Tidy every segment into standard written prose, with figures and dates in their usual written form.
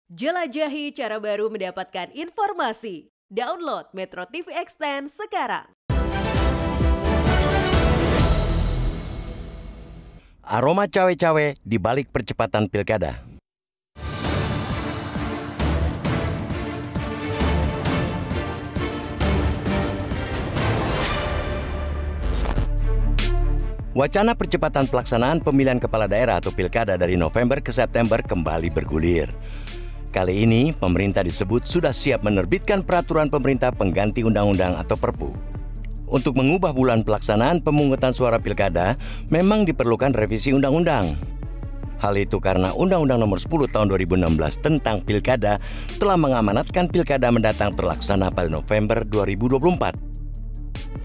Jelajahi cara baru mendapatkan informasi. Download Metro TV Extend sekarang. Aroma cawe-cawe di balik percepatan pilkada. Wacana percepatan pelaksanaan pemilihan kepala daerah atau pilkada dari November ke September kembali bergulir. Kali ini, pemerintah disebut sudah siap menerbitkan peraturan pemerintah pengganti undang-undang atau Perpu. Untuk mengubah bulan pelaksanaan pemungutan suara pilkada, memang diperlukan revisi undang-undang. Hal itu karena Undang-Undang Nomor 10 Tahun 2016 tentang pilkada telah mengamanatkan pilkada mendatang terlaksana pada November 2024.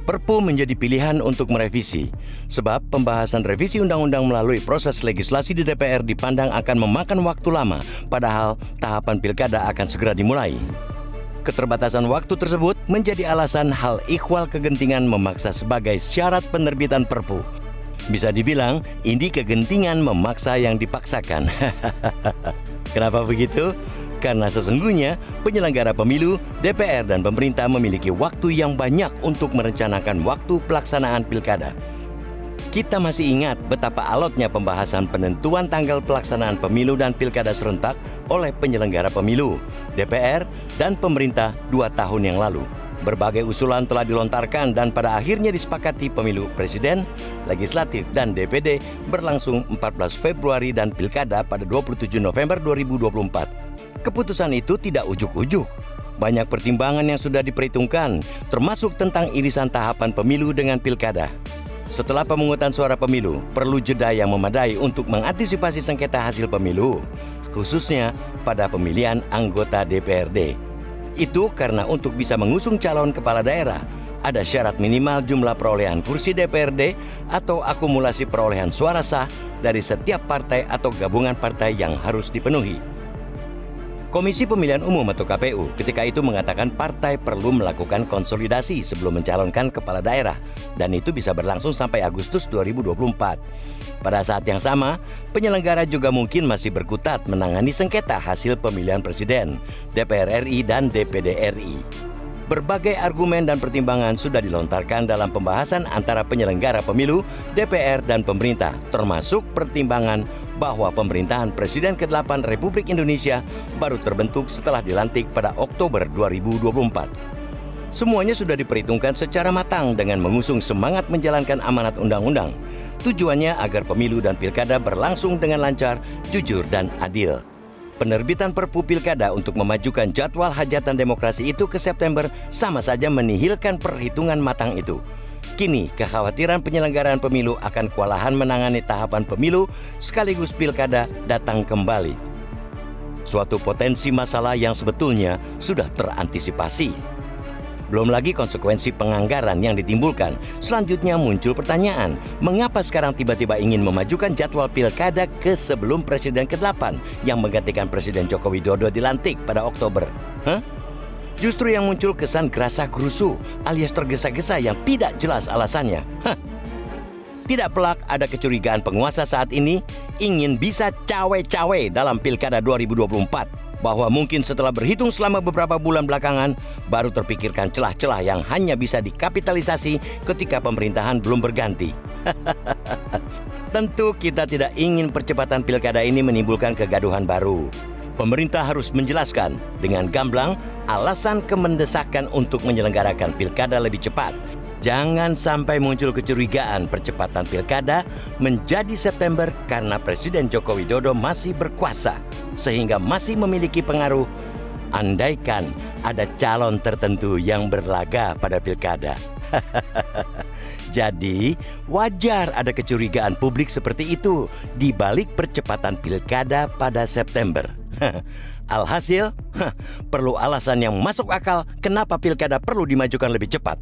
Perpu menjadi pilihan untuk merevisi, sebab pembahasan revisi undang-undang melalui proses legislasi di DPR dipandang akan memakan waktu lama, padahal tahapan pilkada akan segera dimulai. Keterbatasan waktu tersebut menjadi alasan hal ihwal kegentingan memaksa sebagai syarat penerbitan Perpu. Bisa dibilang, ini kegentingan memaksa yang dipaksakan. Kenapa begitu? Karena sesungguhnya penyelenggara pemilu, DPR dan pemerintah memiliki waktu yang banyak untuk merencanakan waktu pelaksanaan pilkada. Kita masih ingat betapa alotnya pembahasan penentuan tanggal pelaksanaan pemilu dan pilkada serentak oleh penyelenggara pemilu, DPR, dan pemerintah 2 tahun yang lalu. Berbagai usulan telah dilontarkan dan pada akhirnya disepakati pemilu presiden, legislatif, dan DPD berlangsung 14 Februari dan pilkada pada 27 November 2024. Keputusan itu tidak ujuk-ujuk. Banyak pertimbangan yang sudah diperhitungkan, termasuk tentang irisan tahapan pemilu dengan pilkada. Setelah pemungutan suara pemilu, perlu jeda yang memadai untuk mengantisipasi sengketa hasil pemilu, khususnya pada pemilihan anggota DPRD. Itu karena untuk bisa mengusung calon kepala daerah, ada syarat minimal jumlah perolehan kursi DPRD atau akumulasi perolehan suara sah dari setiap partai atau gabungan partai yang harus dipenuhi. Komisi Pemilihan Umum atau KPU ketika itu mengatakan partai perlu melakukan konsolidasi sebelum mencalonkan kepala daerah dan itu bisa berlangsung sampai Agustus 2024. Pada saat yang sama, penyelenggara juga mungkin masih berkutat menangani sengketa hasil pemilihan presiden, DPR RI dan DPD RI. Berbagai argumen dan pertimbangan sudah dilontarkan dalam pembahasan antara penyelenggara pemilu, DPR dan pemerintah, termasuk pertimbangan bahwa pemerintahan Presiden ke-8 Republik Indonesia baru terbentuk setelah dilantik pada Oktober 2024. Semuanya sudah diperhitungkan secara matang dengan mengusung semangat menjalankan amanat undang-undang. Tujuannya agar pemilu dan pilkada berlangsung dengan lancar, jujur, dan adil. Penerbitan Perpu Pilkada untuk memajukan jadwal hajatan demokrasi itu ke September sama saja menihilkan perhitungan matang itu. Kini, kekhawatiran penyelenggaraan pemilu akan kewalahan menangani tahapan pemilu sekaligus pilkada datang kembali. Suatu potensi masalah yang sebetulnya sudah terantisipasi. Belum lagi konsekuensi penganggaran yang ditimbulkan. Selanjutnya muncul pertanyaan, mengapa sekarang tiba-tiba ingin memajukan jadwal pilkada ke sebelum Presiden ke-8 yang menggantikan Presiden Joko Widodo dilantik pada Oktober? Justru yang muncul kesan gerasa-gerusu alias tergesa-gesa yang tidak jelas alasannya. Tidak pelak ada kecurigaan penguasa saat ini ingin bisa cawe-cawe dalam pilkada 2024. Bahwa mungkin setelah berhitung selama beberapa bulan belakangan, baru terpikirkan celah-celah yang hanya bisa dikapitalisasi ketika pemerintahan belum berganti. Tentu kita tidak ingin percepatan pilkada ini menimbulkan kegaduhan baru. Pemerintah harus menjelaskan dengan gamblang alasan kemendesakan untuk menyelenggarakan pilkada lebih cepat. Jangan sampai muncul kecurigaan percepatan pilkada menjadi September karena Presiden Joko Widodo masih berkuasa sehingga masih memiliki pengaruh. Andaikan ada calon tertentu yang berlaga pada pilkada. Jadi, wajar ada kecurigaan publik seperti itu di balik percepatan pilkada pada September. Alhasil, perlu alasan yang masuk akal kenapa pilkada perlu dimajukan lebih cepat.